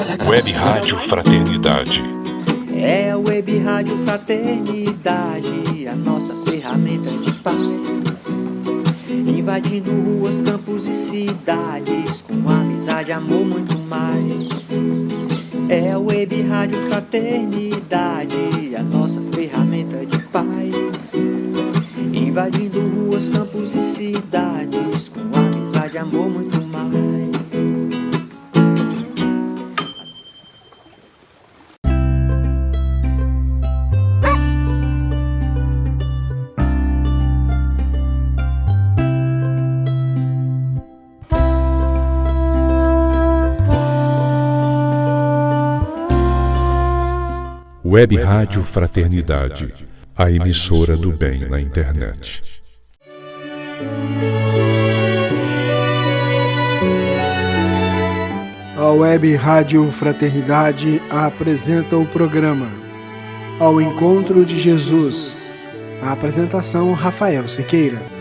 Web Rádio Fraternidade. É a Web Rádio Fraternidade, a nossa ferramenta de paz. Invadindo ruas, campos e cidades, com amizade, amor, muito mais. É a Web Rádio Fraternidade, a nossa ferramenta de paz. Invadindo ruas, campos e cidades, com amizade, amor, muito mais. Web Rádio Fraternidade, a emissora do bem na internet. A Web Rádio Fraternidade apresenta o programa Ao Encontro de Jesus. A apresentação Rafael Siqueira.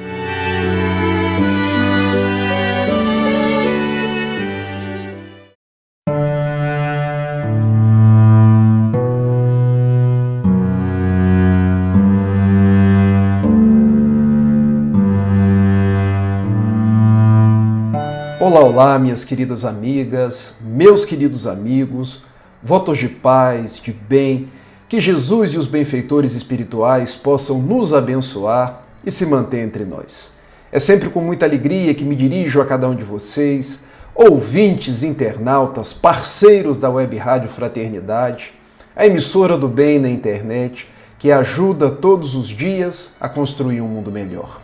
Olá, minhas queridas amigas, meus queridos amigos, votos de paz, de bem, que Jesus e os benfeitores espirituais possam nos abençoar e se manter entre nós. É sempre com muita alegria que me dirijo a cada um de vocês, ouvintes, internautas, parceiros da Web Rádio Fraternidade, a emissora do bem na internet, que ajuda todos os dias a construir um mundo melhor.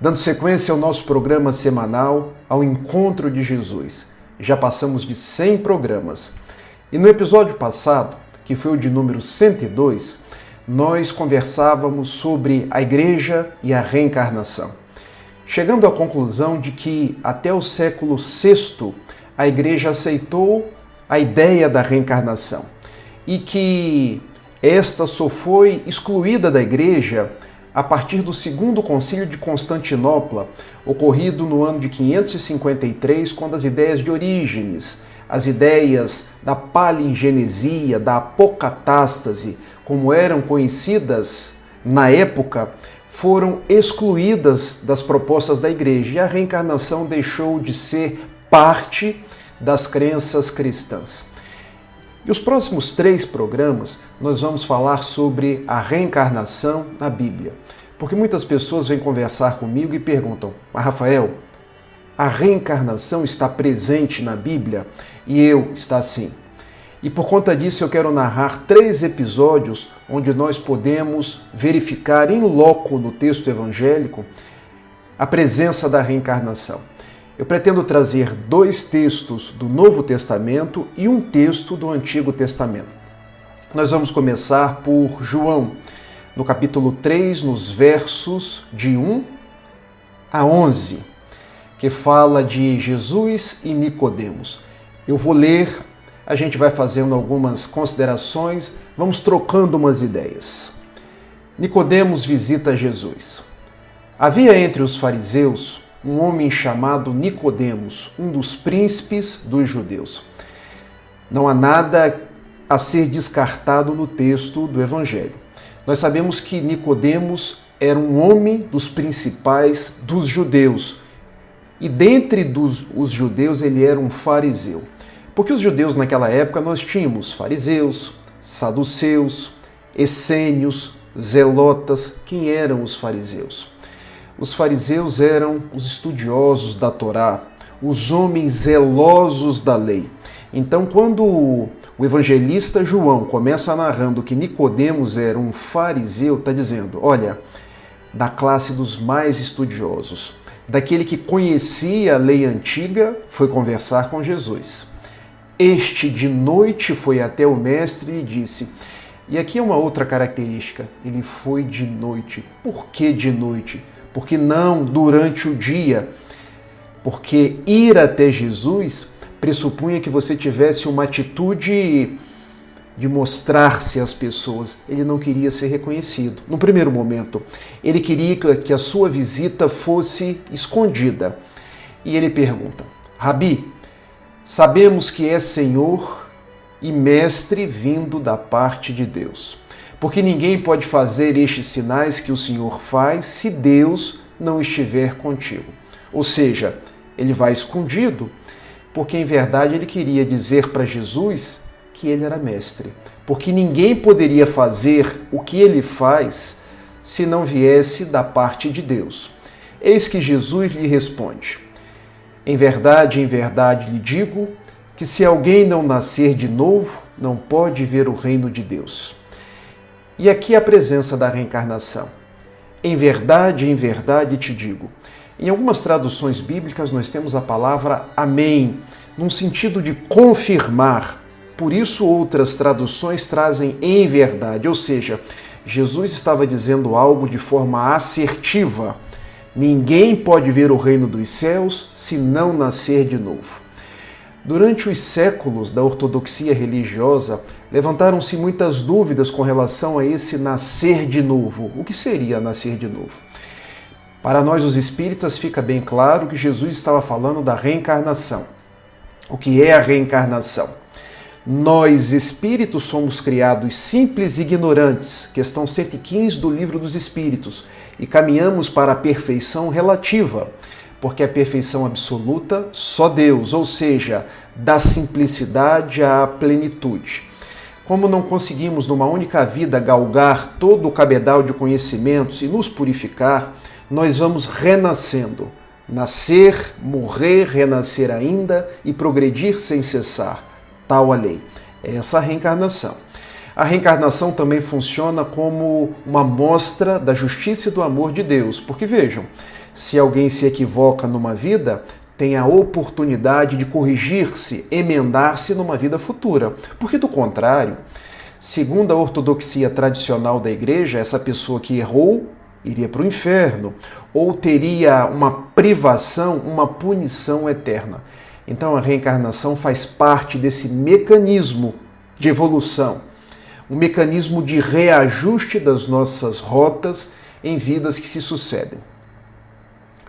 Dando sequência ao nosso programa semanal, ao Encontro de Jesus. Já passamos de 100 programas. E no episódio passado, que foi o de número 102, nós conversávamos sobre a Igreja e a reencarnação. Chegando à conclusão de que até o século VI a Igreja aceitou a ideia da reencarnação e que esta só foi excluída da Igreja a partir do Segundo Concílio de Constantinopla, ocorrido no ano de 553, quando as ideias de Orígenes, as ideias da palingenesia, da apocatástase, como eram conhecidas na época, foram excluídas das propostas da Igreja e a reencarnação deixou de ser parte das crenças cristãs. E os próximos 3 programas nós vamos falar sobre a reencarnação na Bíblia. Porque muitas pessoas vêm conversar comigo e perguntam: mas Rafael, a reencarnação está presente na Bíblia? E está sim. E por conta disso eu quero narrar 3 episódios onde nós podemos verificar in loco no texto evangélico a presença da reencarnação. Eu pretendo trazer 2 textos do Novo Testamento e um texto do Antigo Testamento. Nós vamos começar por João, no capítulo 3, nos versos de 1 a 11, que fala de Jesus e Nicodemos. Eu vou ler, a gente vai fazendo algumas considerações, vamos trocando umas ideias. Nicodemos visita Jesus. Havia entre os fariseus um homem chamado Nicodemos, um dos príncipes dos judeus. Não há nada a ser descartado no texto do Evangelho. Nós sabemos que Nicodemos era um homem dos principais dos judeus. E dentre os judeus ele era um fariseu. Porque os judeus naquela época nós tínhamos fariseus, saduceus, essênios, zelotas. Quem eram os fariseus? Os fariseus eram os estudiosos da Torá, os homens zelosos da lei. Então, quando o evangelista João começa narrando que Nicodemos era um fariseu, está dizendo, olha, da classe dos mais estudiosos, daquele que conhecia a lei antiga, foi conversar com Jesus. Este de noite foi até o mestre e disse, e aqui é uma outra característica, ele foi de noite. Por que de noite? Porque não durante o dia, porque ir até Jesus pressupunha que você tivesse uma atitude de mostrar-se às pessoas. Ele não queria ser reconhecido. No primeiro momento, ele queria que a sua visita fosse escondida. E ele pergunta, Rabi, sabemos que é Senhor e mestre vindo da parte de Deus. Porque ninguém pode fazer estes sinais que o Senhor faz se Deus não estiver contigo. Ou seja, ele vai escondido, porque em verdade ele queria dizer para Jesus que ele era mestre. Porque ninguém poderia fazer o que ele faz se não viesse da parte de Deus. Eis que Jesus lhe responde: em verdade lhe digo que se alguém não nascer de novo, não pode ver o reino de Deus. E aqui a presença da reencarnação. Em verdade te digo. Em algumas traduções bíblicas nós temos a palavra amém, num sentido de confirmar. Por isso outras traduções trazem em verdade, ou seja, Jesus estava dizendo algo de forma assertiva. Ninguém pode ver o reino dos céus se não nascer de novo. Durante os séculos da ortodoxia religiosa, levantaram-se muitas dúvidas com relação a esse nascer de novo. O que seria nascer de novo? Para nós, os espíritas, fica bem claro que Jesus estava falando da reencarnação. O que é a reencarnação? Nós, espíritos, somos criados simples e ignorantes, questão 115 do Livro dos Espíritos, e caminhamos para a perfeição relativa, porque a perfeição absoluta só Deus, ou seja, da simplicidade à plenitude. Como não conseguimos numa única vida galgar todo o cabedal de conhecimentos e nos purificar, nós vamos renascendo. Nascer, morrer, renascer ainda e progredir sem cessar. Tal a lei. Essa é a reencarnação. A reencarnação também funciona como uma mostra da justiça e do amor de Deus. Porque vejam, se alguém se equivoca numa vida, tem a oportunidade de corrigir-se, emendar-se numa vida futura. Porque do contrário, segundo a ortodoxia tradicional da igreja, essa pessoa que errou iria para o inferno ou teria uma privação, uma punição eterna. Então a reencarnação faz parte desse mecanismo de evolução, um mecanismo de reajuste das nossas rotas em vidas que se sucedem.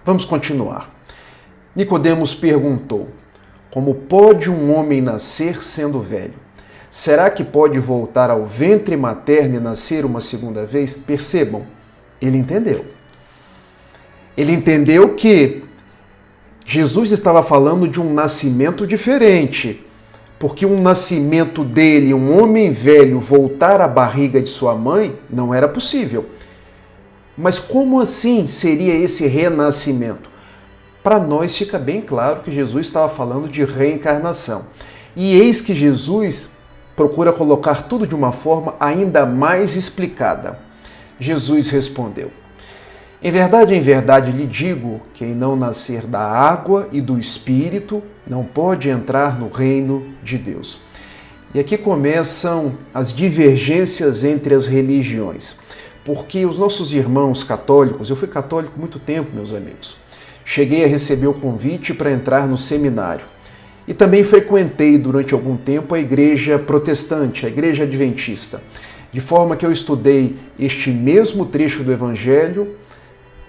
Vamos continuar. Nicodemos perguntou: como pode um homem nascer sendo velho? Será que pode voltar ao ventre materno e nascer uma segunda vez? Percebam, ele entendeu. Ele entendeu que Jesus estava falando de um nascimento diferente, porque um nascimento dele, um homem velho, voltar à barriga de sua mãe, não era possível. Mas como assim seria esse renascimento? Para nós fica bem claro que Jesus estava falando de reencarnação. E eis que Jesus procura colocar tudo de uma forma ainda mais explicada. Jesus respondeu: em verdade lhe digo, quem não nascer da água e do Espírito não pode entrar no reino de Deus. E aqui começam as divergências entre as religiões, porque os nossos irmãos católicos, eu fui católico muito tempo, meus amigos, cheguei a receber o convite para entrar no seminário e também frequentei durante algum tempo a igreja protestante, a igreja adventista, de forma que eu estudei este mesmo trecho do Evangelho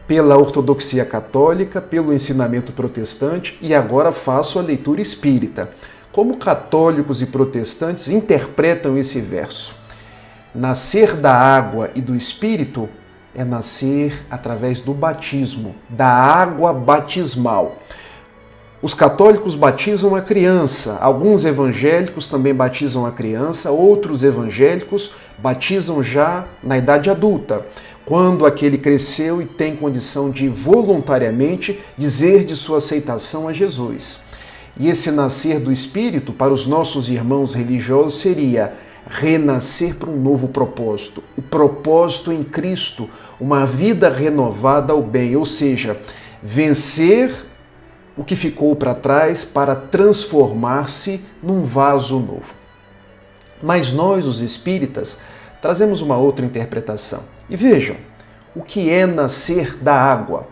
pela ortodoxia católica, pelo ensinamento protestante e agora faço a leitura espírita. Como católicos e protestantes interpretam esse verso? Nascer da água e do Espírito é nascer através do batismo, da água batismal. Os católicos batizam a criança, alguns evangélicos também batizam a criança, outros evangélicos batizam já na idade adulta, quando aquele cresceu e tem condição de voluntariamente dizer de sua aceitação a Jesus. E esse nascer do Espírito, para os nossos irmãos religiosos, seria renascer para um novo propósito, o propósito em Cristo, uma vida renovada ao bem, ou seja, vencer o que ficou para trás para transformar-se num vaso novo. Mas nós, os espíritas, trazemos uma outra interpretação. E vejam, o que é nascer da água?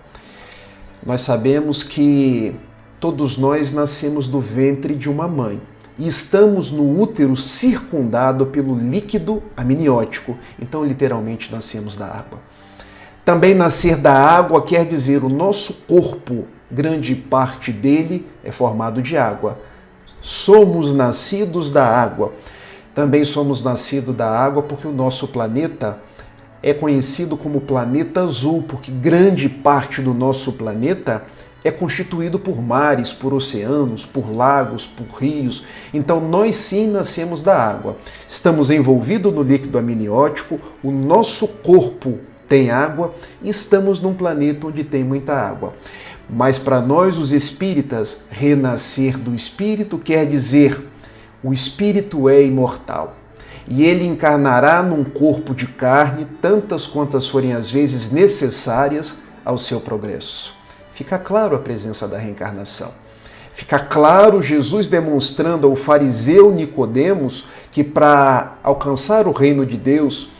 Nós sabemos que todos nós nascemos do ventre de uma mãe e estamos no útero circundado pelo líquido amniótico. Então, literalmente, nascemos da água. Também nascer da água quer dizer o nosso corpo, grande parte dele é formado de água. Somos nascidos da água. Também somos nascidos da água porque o nosso planeta é conhecido como planeta azul, porque grande parte do nosso planeta é constituído por mares, por oceanos, por lagos, por rios. Então nós sim nascemos da água. Estamos envolvidos no líquido amniótico, o nosso corpo tem água e estamos num planeta onde tem muita água. Mas para nós, os espíritas, renascer do espírito quer dizer o espírito é imortal. E ele encarnará num corpo de carne, tantas quantas forem as vezes necessárias ao seu progresso. Fica claro a presença da reencarnação. Fica claro Jesus demonstrando ao fariseu Nicodemos que para alcançar o reino de Deus,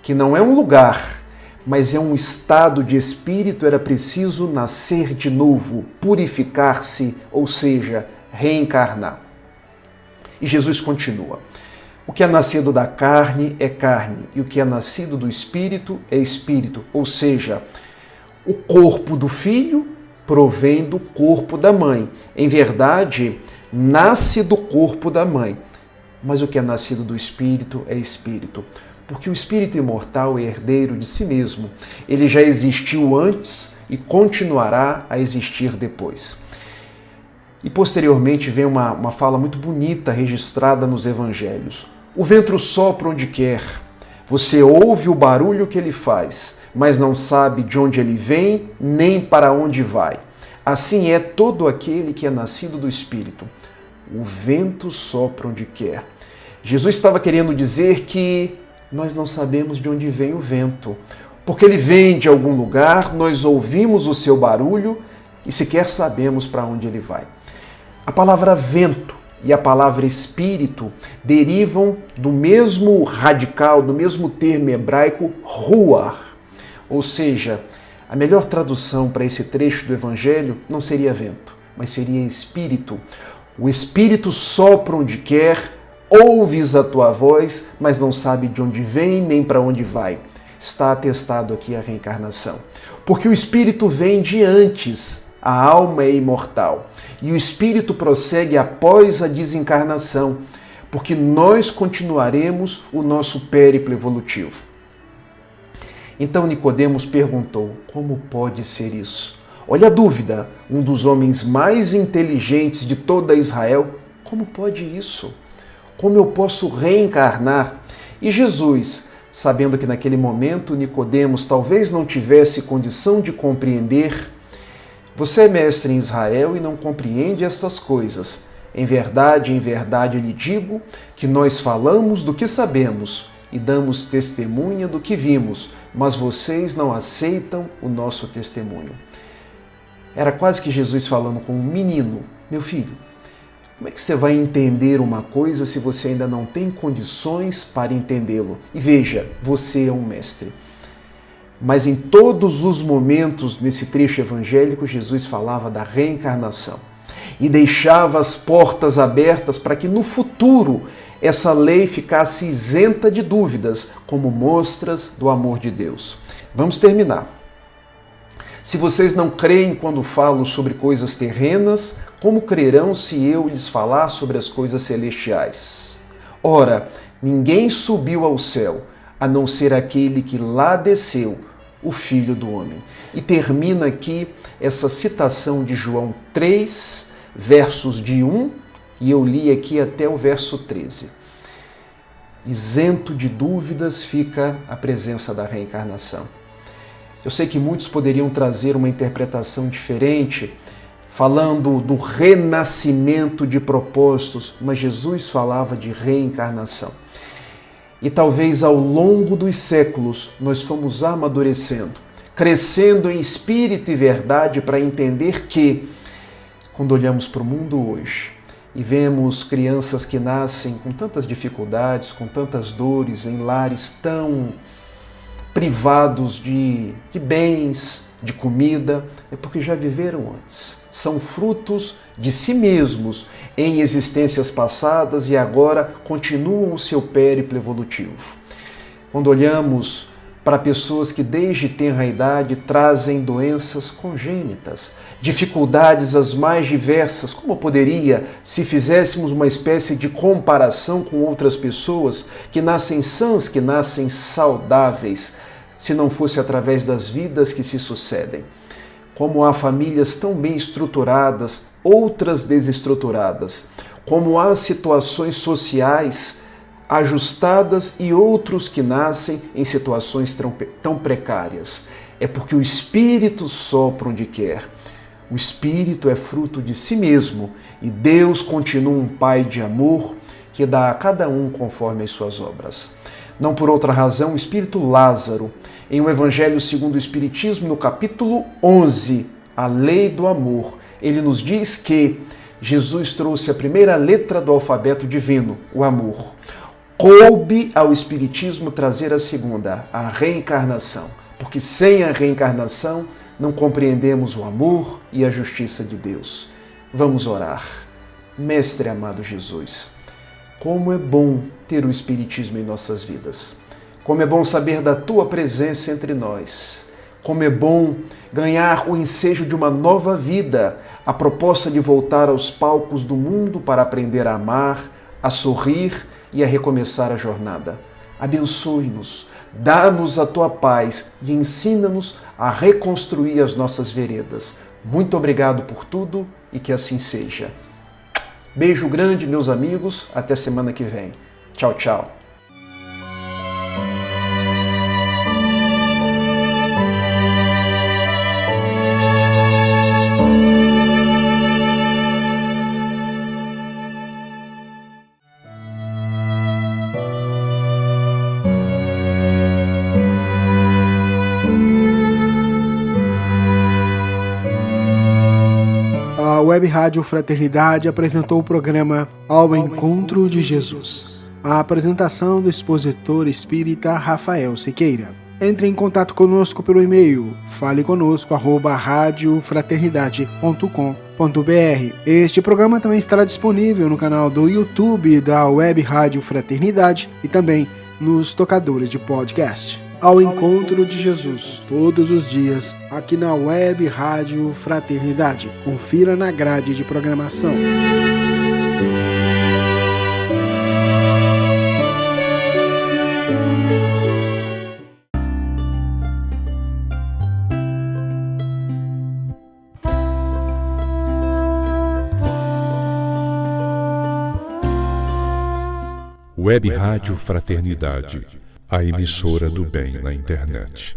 que não é um lugar, mas é um estado de espírito, era preciso nascer de novo, purificar-se, ou seja, reencarnar. E Jesus continua. O que é nascido da carne é carne, e o que é nascido do espírito é espírito, ou seja, o corpo do filho provém do corpo da mãe. Em verdade, nasce do corpo da mãe, mas o que é nascido do espírito é espírito, porque o espírito imortal é herdeiro de si mesmo. Ele já existiu antes e continuará a existir depois. E posteriormente vem uma fala muito bonita registrada nos evangelhos. O vento sopra onde quer, você ouve o barulho que ele faz, mas não sabe de onde ele vem, nem para onde vai. Assim é todo aquele que é nascido do Espírito. O vento sopra onde quer. Jesus estava querendo dizer que nós não sabemos de onde vem o vento, porque ele vem de algum lugar, nós ouvimos o seu barulho e sequer sabemos para onde ele vai. A palavra vento e a palavra espírito derivam do mesmo radical, do mesmo termo hebraico, ruach. Ou seja, a melhor tradução para esse trecho do Evangelho não seria vento, mas seria espírito. O espírito sopra onde quer, ouves a tua voz, mas não sabe de onde vem nem para onde vai. Está atestado aqui a reencarnação. Porque o espírito vem de antes, a alma é imortal. E o espírito prossegue após a desencarnação, porque nós continuaremos o nosso périplo evolutivo. Então Nicodemos perguntou, como pode ser isso? Olha a dúvida, um dos homens mais inteligentes de toda Israel, como pode isso? Como eu posso reencarnar? E Jesus, sabendo que naquele momento Nicodemos talvez não tivesse condição de compreender, você é mestre em Israel e não compreende estas coisas. Em verdade lhe digo que nós falamos do que sabemos e damos testemunha do que vimos, mas vocês não aceitam o nosso testemunho. Era quase que Jesus falando com um menino. Meu filho, como é que você vai entender uma coisa se você ainda não tem condições para entendê-lo? E veja, você é um mestre. Mas em todos os momentos nesse trecho evangélico, Jesus falava da reencarnação e deixava as portas abertas para que no futuro essa lei ficasse isenta de dúvidas, como mostras do amor de Deus. Vamos terminar. Se vocês não creem quando falo sobre coisas terrenas, como crerão se eu lhes falar sobre as coisas celestiais? Ora, ninguém subiu ao céu, a não ser aquele que lá desceu, o Filho do Homem. E termina aqui essa citação de João 3, versos de 1, e eu li aqui até o verso 13. Isento de dúvidas fica a presença da reencarnação. Eu sei que muitos poderiam trazer uma interpretação diferente, falando do renascimento de propósitos, mas Jesus falava de reencarnação. E talvez ao longo dos séculos nós fomos amadurecendo, crescendo em espírito e verdade para entender que, quando olhamos para o mundo hoje e vemos crianças que nascem com tantas dificuldades, com tantas dores, em lares tão privados de bens, de comida, é porque já viveram antes. São frutos de si mesmos em existências passadas e agora continuam o seu périplo evolutivo. Quando olhamos para pessoas que desde tenra idade trazem doenças congênitas, dificuldades as mais diversas. Como poderia, se fizéssemos uma espécie de comparação com outras pessoas que nascem sãs, que nascem saudáveis, se não fosse através das vidas que se sucedem? Como há famílias tão bem estruturadas, outras desestruturadas. Como há situações sociais ajustadas e outros que nascem em situações tão precárias. É porque o Espírito sopra onde quer. O Espírito é fruto de si mesmo e Deus continua um Pai de amor que dá a cada um conforme as suas obras. Não por outra razão, o Espírito Lázaro, em o Evangelho segundo o Espiritismo, no capítulo 11, a lei do amor, ele nos diz que Jesus trouxe a primeira letra do alfabeto divino, o amor. Coube ao Espiritismo trazer a segunda, a reencarnação, porque sem a reencarnação não compreendemos o amor e a justiça de Deus. Vamos orar. Mestre amado Jesus, como é bom ter o Espiritismo em nossas vidas. Como é bom saber da Tua presença entre nós. Como é bom ganhar o ensejo de uma nova vida, a proposta de voltar aos palcos do mundo para aprender a amar, a sorrir e a recomeçar a jornada. Abençoe-nos, dá-nos a Tua paz e ensina-nos a reconstruir as nossas veredas. Muito obrigado por tudo e que assim seja. Beijo grande, meus amigos. Até semana que vem. Tchau, tchau. A Web Rádio Fraternidade apresentou o programa Ao Encontro de Jesus. A apresentação do expositor espírita Rafael Siqueira. Entre em contato conosco pelo e-mail faleconosco@radiofraternidade.com.br. Este programa também estará disponível no canal do YouTube da Web Rádio Fraternidade e também nos tocadores de podcast. Ao Encontro de Jesus, todos os dias, aqui na Web Rádio Fraternidade. Confira na grade de programação. Web Rádio Fraternidade, a emissora do bem na internet.